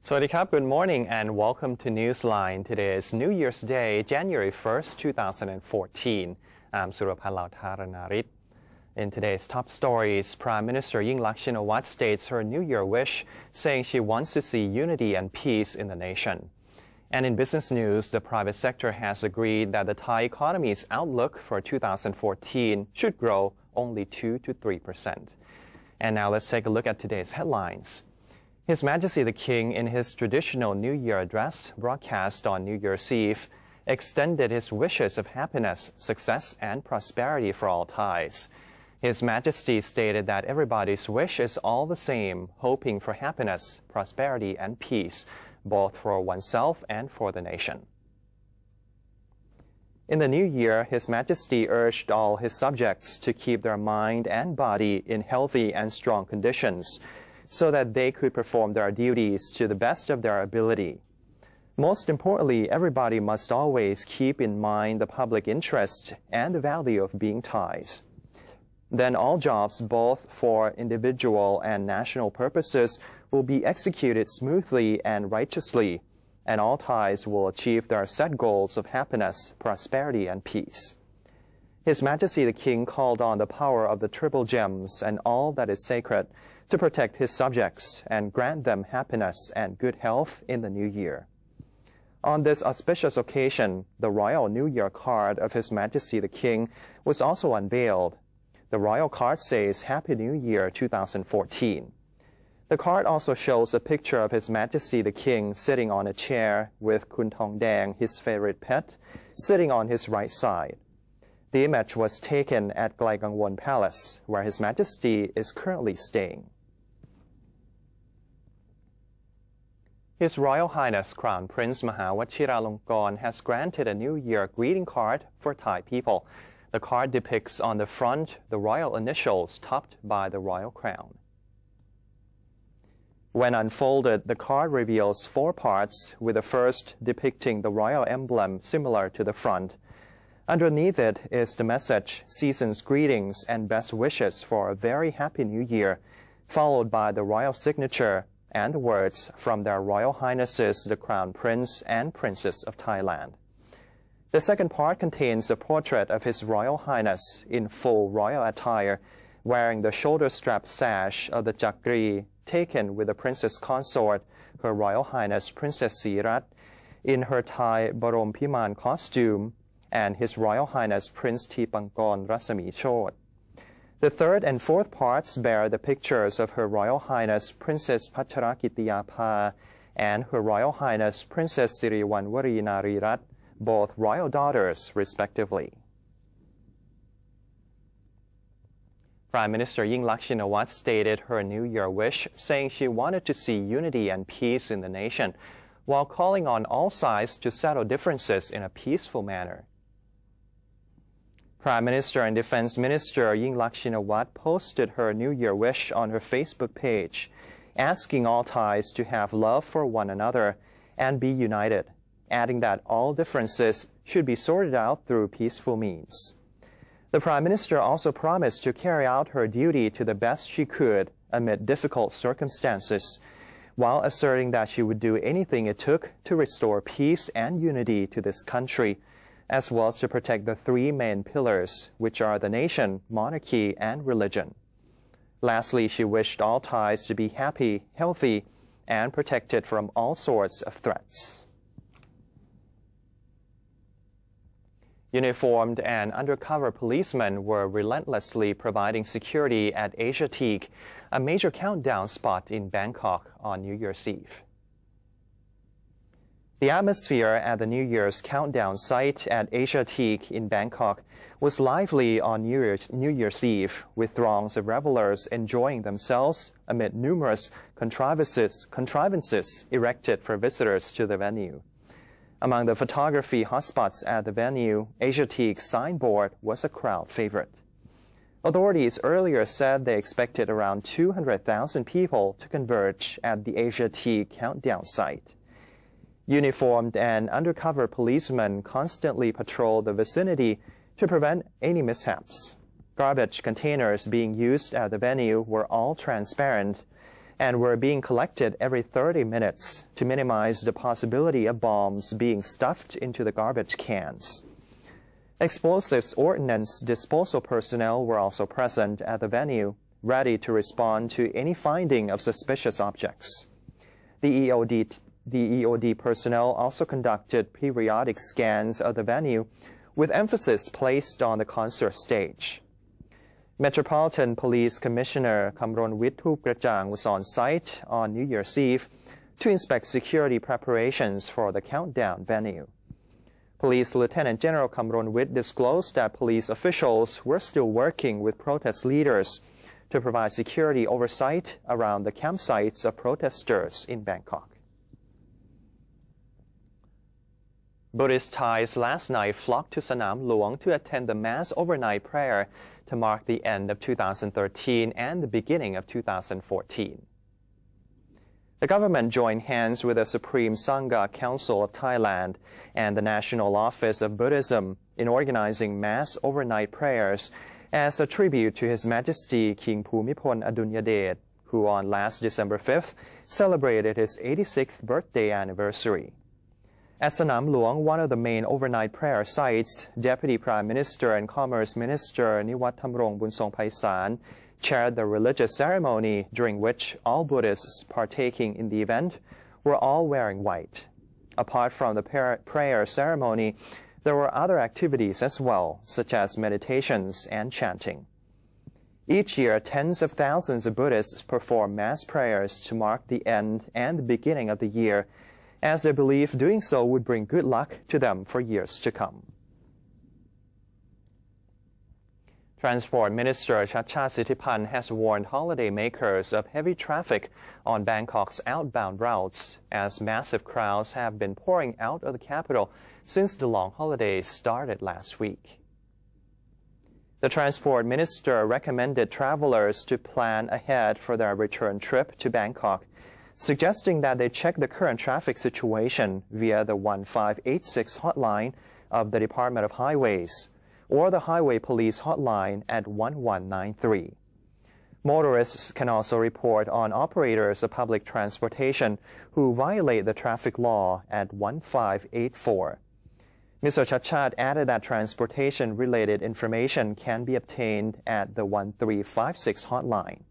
Sawasdee good morning and welcome to Newsline. Today is New Year's Day, January 1st, 2014. I'm Suraphan Lautharanarit. In today's top stories, Prime Minister Yingluck Shinawatra states her New Year wish, saying she wants to see unity and peace in the nation. And in business news, the private sector has agreed that the Thai economy's outlook for 2014 should grow only 2 to 3%. And now let's take a look at today's headlines. His Majesty the King, in his traditional New Year address broadcast on New Year's Eve, extended his wishes of happiness, success, and prosperity for all Thais. His Majesty stated that everybody's wish is all the same, hoping for happiness, prosperity, and peace, both for oneself and for the nation. In the new year, His Majesty urged all his subjects to keep their mind and body in healthy and strong conditions, so that they could perform their duties to the best of their ability. Most importantly, everybody must always keep in mind the public interest and the value of being Thais. Then all jobs, both for individual and national purposes, will be executed smoothly and righteously, and all Thais will achieve their set goals of happiness, prosperity, and peace. His Majesty the King called on the power of the triple gems and all that is sacred to protect his subjects and grant them happiness and good health in the new year. On this auspicious occasion, the Royal New Year card of His Majesty the King was also unveiled. The royal card says Happy New Year 2014. The card also shows a picture of His Majesty the King sitting on a chair with Kun Tongdang, his favorite pet, sitting on his right side. The image was taken at Glaigangwon Palace, where His Majesty is currently staying. His Royal Highness Crown Prince Mahawachiralongkorn has granted a New Year greeting card for Thai people. The card depicts on the front the royal initials topped by the royal crown. When unfolded, the card reveals 4 parts, with the first depicting the royal emblem similar to the front. Underneath it is the message, season's greetings and best wishes for a very happy new year, followed by the royal signature and the words from their Royal Highnesses the Crown Prince and Princess of Thailand. The second part contains a portrait of His Royal Highness in full royal attire, wearing the shoulder-strap sash of the Chakri, taken with the Princess Consort, Her Royal Highness Princess Sirat, in her Thai Barompiman costume, and His Royal Highness Prince Tipangkorn Rasami Chod. The third and fourth parts bear the pictures of Her Royal Highness Princess Pacharakitiyapha and Her Royal Highness Princess Siriwanwari Narirat, both royal daughters, respectively. Prime Minister Yingluck Shinawatra stated her New Year wish, saying she wanted to see unity and peace in the nation, while calling on all sides to settle differences in a peaceful manner. Prime Minister and Defense Minister Yingluck Shinawatra posted her New Year wish on her Facebook page, asking all Thais to have love for one another and be united, adding that all differences should be sorted out through peaceful means. The Prime Minister also promised to carry out her duty to the best she could amid difficult circumstances, while asserting that she would do anything it took to restore peace and unity to this country, as well as to protect the 3 main pillars, which are the nation, monarchy, and religion. Lastly, she wished all Thais to be happy, healthy, and protected from all sorts of threats. Uniformed and undercover policemen were relentlessly providing security at Asia Teak, a major countdown spot in Bangkok, on New Year's Eve. The atmosphere at the New Year's countdown site at Asia Teak in Bangkok was lively on New Year's Eve, with throngs of revelers enjoying themselves amid numerous contrivances erected for visitors to the venue. Among the photography hotspots at the venue, Asia Teak's signboard was a crowd favorite. Authorities earlier said they expected around 200,000 people to converge at the Asia Teak countdown site. Uniformed and undercover policemen constantly patrol the vicinity to prevent any mishaps. Garbage containers being used at the venue were all transparent, and were being collected every 30 minutes to minimize the possibility of bombs being stuffed into the garbage cans. Explosives ordnance disposal personnel were also present at the venue, ready to respond to any finding of suspicious objects. The EOD personnel also conducted periodic scans of the venue, with emphasis placed on the concert stage. Metropolitan Police Commissioner Kamronwit Thupgrajang was on site on New Year's Eve to inspect security preparations for the countdown venue. Police Lieutenant General Kamronwit disclosed that police officials were still working with protest leaders to provide security oversight around the campsites of protesters in Bangkok. Buddhist Thais last night flocked to Sanam Luang to attend the mass overnight prayer to mark the end of 2013 and the beginning of 2014. The government joined hands with the Supreme Sangha Council of Thailand and the National Office of Buddhism in organizing mass overnight prayers as a tribute to His Majesty King Bhumibol Adulyadej, who on last December 5th celebrated his 86th birthday anniversary. At Sanam Luang, one of the main overnight prayer sites, Deputy Prime Minister and Commerce Minister Niwat Thamrong Bunsongpaisan chaired the religious ceremony, during which all Buddhists partaking in the event were all wearing white. Apart from the prayer ceremony, there were other activities as well, such as meditations and chanting. Each year, tens of thousands of Buddhists perform mass prayers to mark the end and the beginning of the year, as they believe doing so would bring good luck to them for years to come. Transport Minister Chacha Sithipan has warned holidaymakers of heavy traffic on Bangkok's outbound routes, as massive crowds have been pouring out of the capital since the long holidays started last week. The Transport Minister recommended travelers to plan ahead for their return trip to Bangkok, suggesting that they check the current traffic situation via the 1586 hotline of the Department of Highways or the Highway Police hotline at 1193. Motorists can also report on operators of public transportation who violate the traffic law at 1584. Mr. Chachat added that transportation-related information can be obtained at the 1356 hotline.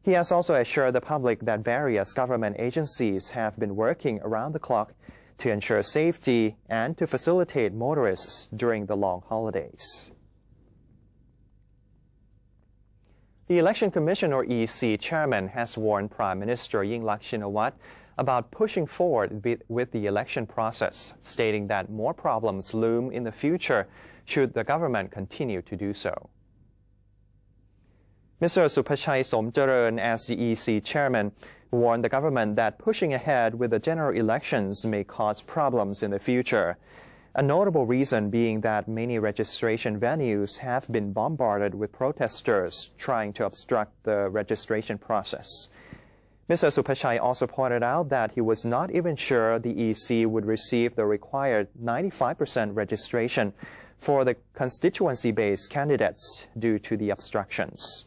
He has also assured the public that various government agencies have been working around the clock to ensure safety and to facilitate motorists during the long holidays. The Election Commission, or EC, chairman has warned Prime Minister Yingluck Shinawatra about pushing forward with the election process, stating that more problems loom in the future should the government continue to do so. Mr. Supachai Somjaran, as the EC chairman, warned the government that pushing ahead with the general elections may cause problems in the future, a notable reason being that many registration venues have been bombarded with protesters trying to obstruct the registration process. Mr. Supachai also pointed out that he was not even sure the EC would receive the required 95% registration for the constituency-based candidates due to the obstructions.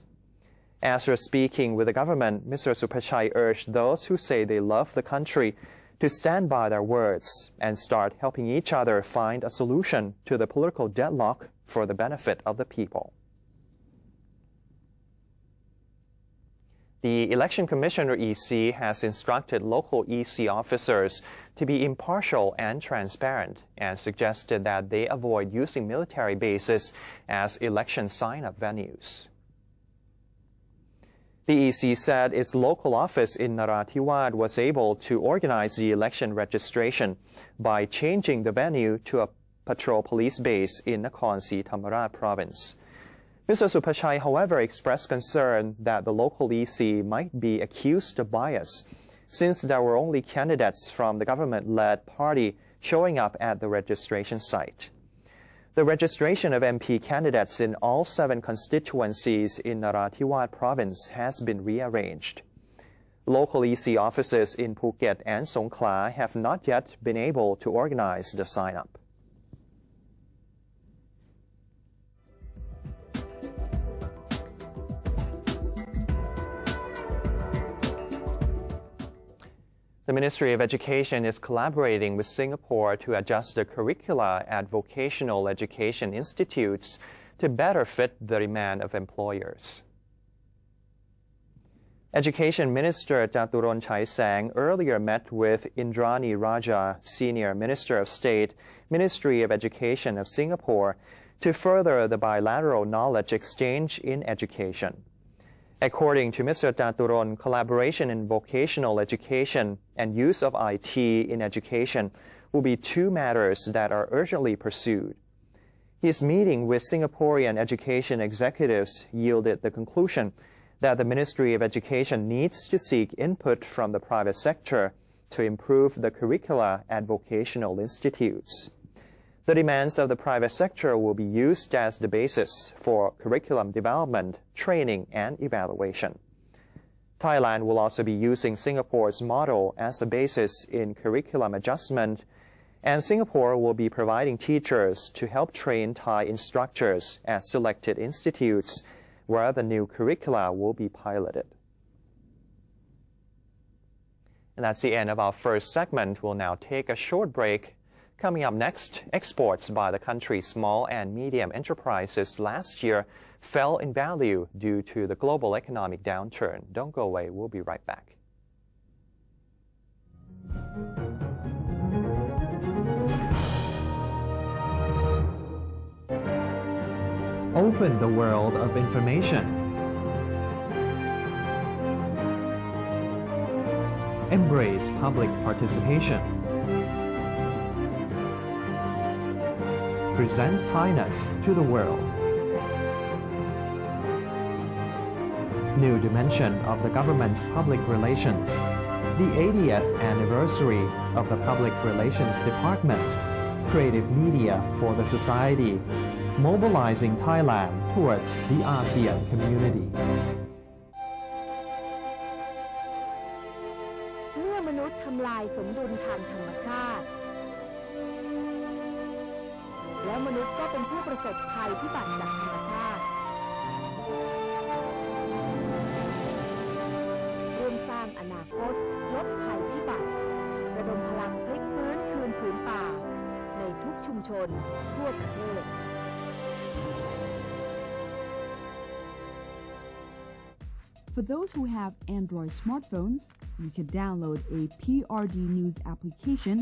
After speaking with the government, Mr. Supachai urged those who say they love the country to stand by their words and start helping each other find a solution to the political deadlock for the benefit of the people. The Election Commission, or EC, has instructed local EC officers to be impartial and transparent and suggested that they avoid using military bases as election sign-up venues. The EC said its local office in Narathiwat was able to organize the election registration by changing the venue to a patrol police base in Nakhon Si Thammarat province. Mr. Supachai, however, expressed concern that the local EC might be accused of bias, since there were only candidates from the government-led party showing up at the registration site. The registration of MP candidates in all 7 constituencies in Narathiwat province has been rearranged. Local EC offices in Phuket and Songkhla have not yet been able to organize the sign-up. The Ministry of Education is collaborating with Singapore to adjust the curricula at vocational education institutes to better fit the demand of employers. Education Minister Jaturon Chaisang earlier met with Indrani Raja, Senior Minister of State, Ministry of Education of Singapore, to further the bilateral knowledge exchange in education. According to Mr. Jaturon, collaboration in vocational education and use of IT in education will be two matters that are urgently pursued. His meeting with Singaporean education executives yielded the conclusion that the Ministry of Education needs to seek input from the private sector to improve the curricula at vocational institutes. The demands of the private sector will be used as the basis for curriculum development, training, and evaluation. Thailand will also be using Singapore's model as a basis in curriculum adjustment, and Singapore will be providing teachers to help train Thai instructors at selected institutes where the new curricula will be piloted. And that's the end of our first segment. We'll now take a short break. Coming up next, exports by the country's small and medium enterprises last year fell in value due to the global economic downturn. Don't go away. We'll be right back. Open the world of information. Embrace public participation. Present Thainess to the world. New dimension of the government's public relations. The 80th anniversary of the Public Relations Department. Creative media for the society. Mobilizing Thailand towards the ASEAN community. เมื่อมนุษย์ทำลายสมดุลทางธรรมชาติแล้วมนุษย์ก็เป็นผู้ประสบภัยพิบัติจากธรรมชาติร่วมสร้างอนาคตลดภัยพิบัติระดมพลังพลิกฟื้นคืนผืนป่าในทุกชุมชนทั่วประเทศFor those who have Android smartphones, you can download a PRD News application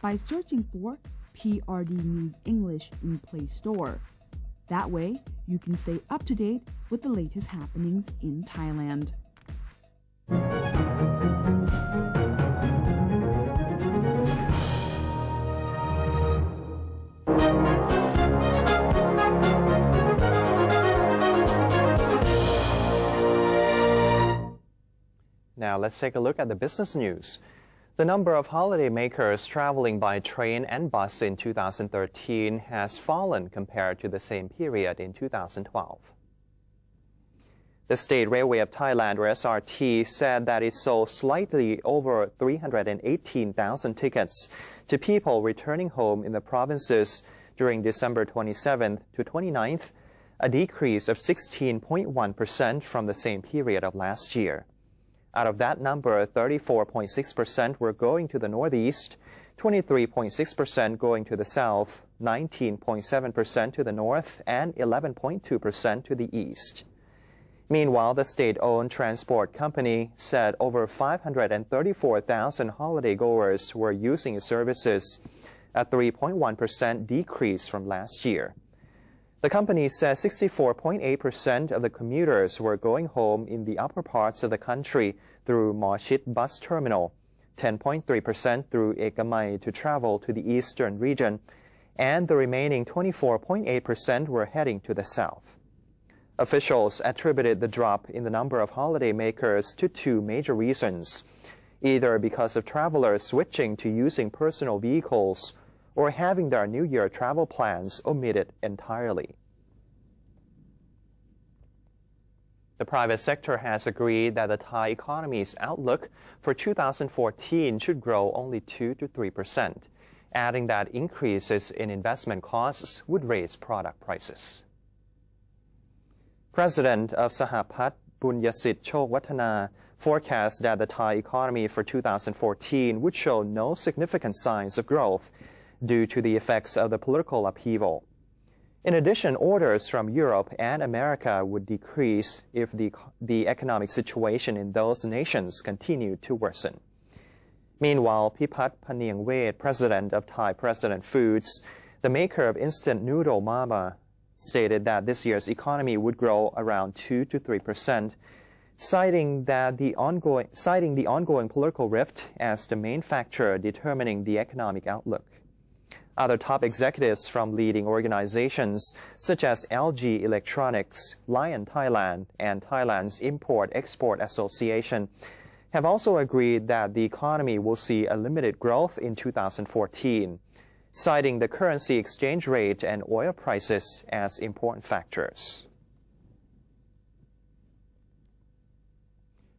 by searching for PRD News English in Play Store. That way, you can stay up to date with the latest happenings in Thailand. Now let's take a look at the business news. The number of holidaymakers traveling by train and bus in 2013 has fallen compared to the same period in 2012. The State Railway of Thailand, or SRT, said that it sold slightly over 318,000 tickets to people returning home in the provinces during December 27th to 29th, a decrease of 16.1% from the same period of last year. Out of that number, 34.6% were going to the northeast, 23.6% going to the south, 19.7% to the north, and 11.2% to the east. Meanwhile, the state-owned transport company said over 534,000 holidaygoers were using its services, a 3.1% decrease from last year. The company says 64.8% of the commuters were going home in the upper parts of the country through Mochit bus terminal, 10.3% through Ekamai to travel to the eastern region, and the remaining 24.8% were heading to the south. Officials attributed the drop in the number of holidaymakers to two major reasons, either because of travelers switching to using personal vehicles or having their New Year travel plans omitted entirely. The private sector has agreed that the Thai economy's outlook for 2014 should grow only 2 to 3%, adding that increases in investment costs would raise product prices. President of Sahapat, Bunyasit Chokwattana forecast that the Thai economy for 2014 would show no significant signs of growth due to the effects of the political upheaval. In addition, orders from Europe and America would decrease if the economic situation in those nations continued to worsen. Meanwhile, Pipat Paniangwet, president of Thai President Foods, the maker of instant noodle Mama, stated that this year's economy would grow around 2 to 3%, citing the ongoing political rift as the main factor determining the economic outlook. Other top executives from leading organizations such as LG Electronics, Lion Thailand, and Thailand's Import-Export Association have also agreed that the economy will see a limited growth in 2014, citing the currency exchange rate and oil prices as important factors.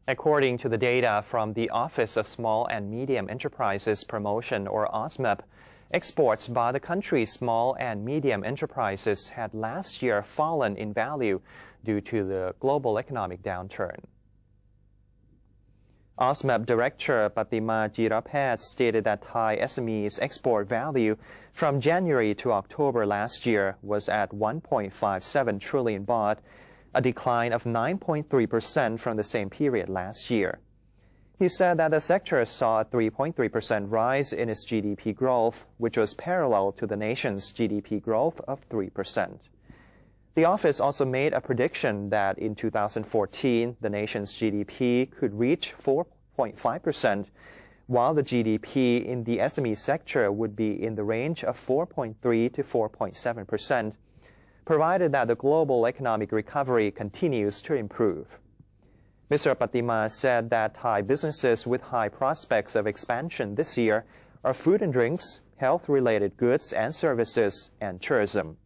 According to the data from the Office of Small and Medium Enterprises Promotion, or OSMEP, exports by the country's small and medium enterprises had last year fallen in value due to the global economic downturn. OSMEP Director Patima Jirapet stated that Thai SMEs' export value from January to October last year was at 1.57 trillion baht, a decline of 9.3% from the same period last year. He said that the sector saw a 3.3% rise in its GDP growth, which was parallel to the nation's GDP growth of 3%. The office also made a prediction that in 2014, the nation's GDP could reach 4.5%, while the GDP in the SME sector would be in the range of 4.3 to 4.7%, provided that the global economic recovery continues to improve. Mr. Patima said that Thai businesses with high prospects of expansion this year are food and drinks, health-related goods and services, and tourism,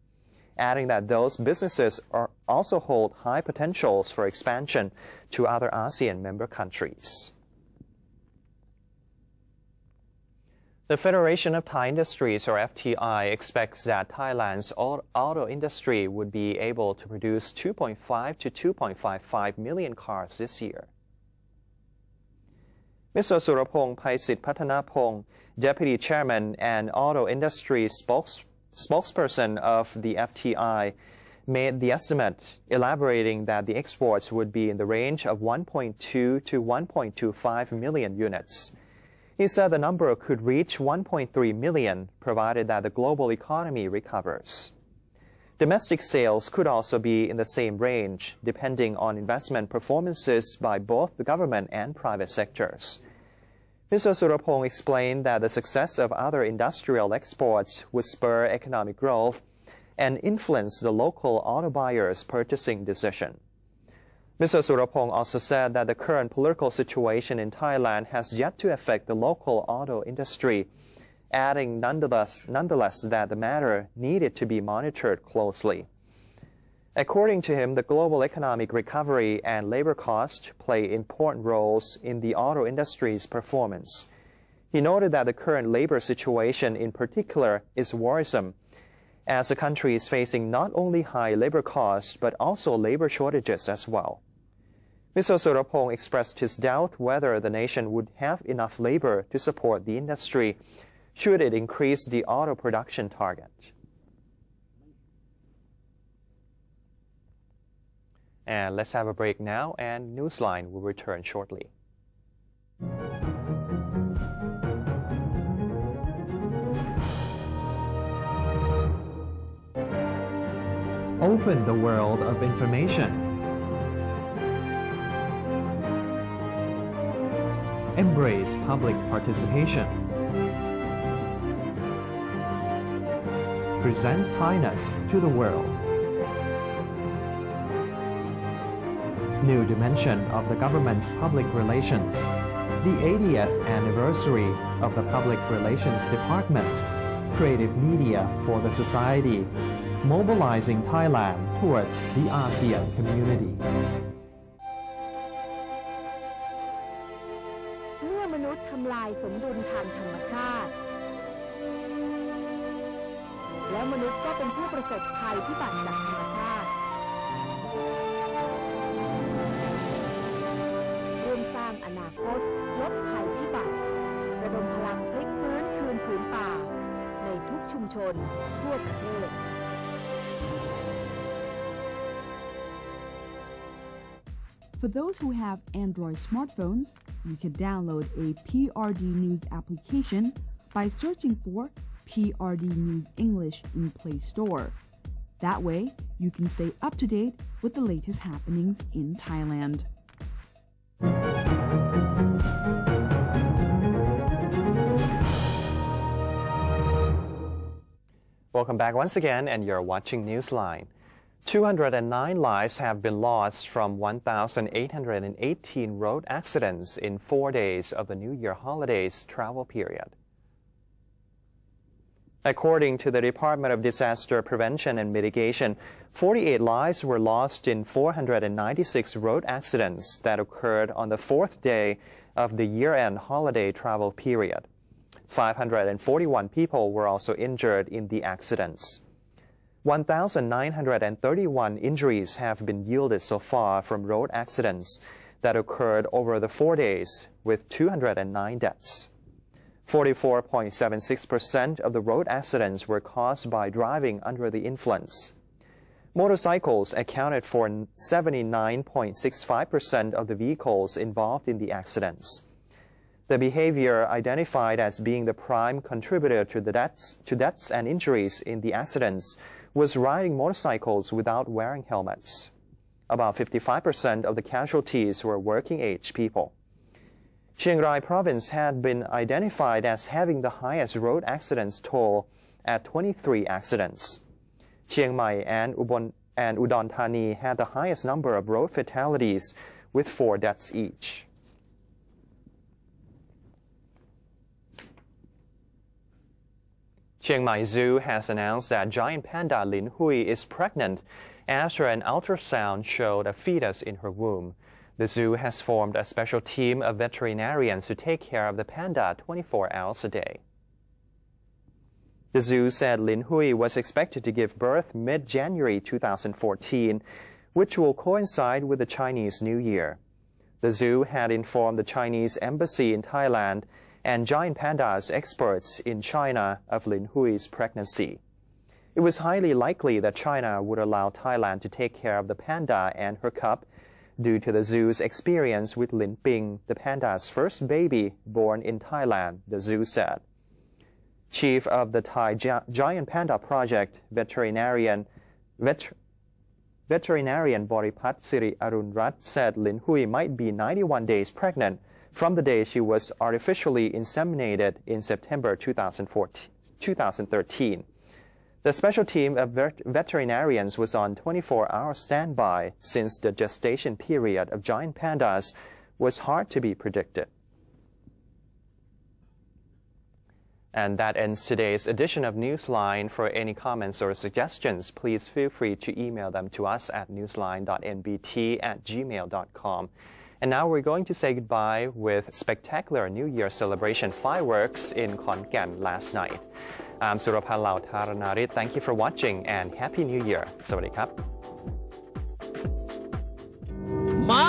adding that those businesses also hold high potentials for expansion to other ASEAN member countries. The Federation of Thai Industries, or FTI, expects that Thailand's auto industry would be able to produce 2.5 to 2.55 million cars this year. Mr. Surapong Paisit Pattanapong, Deputy Chairman and Auto Industry spokesperson of the FTI, made the estimate, elaborating that the exports would be in the range of 1.2 to 1.25 million units. He said the number could reach 1.3 million, provided that the global economy recovers. Domestic sales could also be in the same range, depending on investment performances by both the government and private sectors. Mr. Surapong explained that the success of other industrial exports would spur economic growth and influence the local auto buyers' purchasing decision. Mr. Surapong also said that the current political situation in Thailand has yet to affect the local auto industry, adding nonetheless that the matter needed to be monitored closely. According to him, the global economic recovery and labor cost play important roles in the auto industry's performance. He noted that the current labor situation in particular is worrisome, as the country is facing not only high labor costs but also labor shortages as well. Mr. Surapong expressed his doubt whether the nation would have enough labor to support the industry should it increase the auto production target. And let's have a break now, and Newsline will return shortly. Open the world of information. Embrace public participation. Present Thailand to the world. New dimension of the government's public relations. The 80th anniversary of the Public Relations Department. Creative media for the society. Mobilizing Thailand towards the ASEAN community. เมื่อมนุษย์ทำลายสมดุลทางธรรมชาติแล้วมนุษย์ก็เป็นผู้ประสบภัยพิบัติจากธรรมชาติ คตลดภัยพิบัติระดมพลังพลิกฟื้นคืนผืนป่าในทุกชุมชนทั่วประเทศ For those who have Android smartphones, you can download a PRD News application by searching for PRD News English in Play Store. That way, you can stay up to date with the latest happenings in Thailand. Welcome back once again, and you're watching Newsline. 209 lives have been lost from 1,818 road accidents in 4 days of the New Year holidays travel period. According to the Department of Disaster Prevention and Mitigation, 48 lives were lost in 496 road accidents that occurred on the fourth day of the year-end holiday travel period. 541 people were also injured in the accidents. 1,931 injuries have been yielded so far from road accidents that occurred over the 4 days, with 209 deaths. 44.76% of the road accidents were caused by driving under the influence. Motorcycles accounted for 79.65% of the vehicles involved in the accidents. The behavior identified as being the prime contributor to deaths and injuries in the accidents was riding motorcycles without wearing helmets. About 55% of the casualties were working-age people. Chiang Rai province had been identified as having the highest road accidents toll at 23 accidents. Chiang Mai and Udon Thani had the highest number of road fatalities with 4 deaths each. Chiang Mai Zoo has announced that giant panda Lin Hui is pregnant after an ultrasound showed a fetus in her womb. The zoo has formed a special team of veterinarians to take care of the panda 24 hours a day. The zoo said Lin Hui was expected to give birth mid-January 2014, which will coincide with the Chinese New Year. The zoo had informed the Chinese embassy in Thailand and giant pandas experts in China of Lin Hui's pregnancy. It was highly likely that China would allow Thailand to take care of the panda and her cub due to the zoo's experience with Lin Ping, the panda's first baby born in Thailand, the zoo said. Chief of the Thai Giant Panda Project, veterinarian Boripat Siri Arunrat said Lin Hui might be 91 days pregnant from the day she was artificially inseminated in September 2013. The special team of veterinarians was on 24-hour standby since the gestation period of giant pandas was hard to be predicted. And that ends today's edition of Newsline. For any comments or suggestions, please feel free to email them to us at newsline.nbt@gmail.com. And now we're going to say goodbye with spectacular New Year celebration fireworks in Khon Kaen last night. I'm Surapan Lau Tharanarit. Thank you for watching and Happy New Year. สวัสดีครับ มา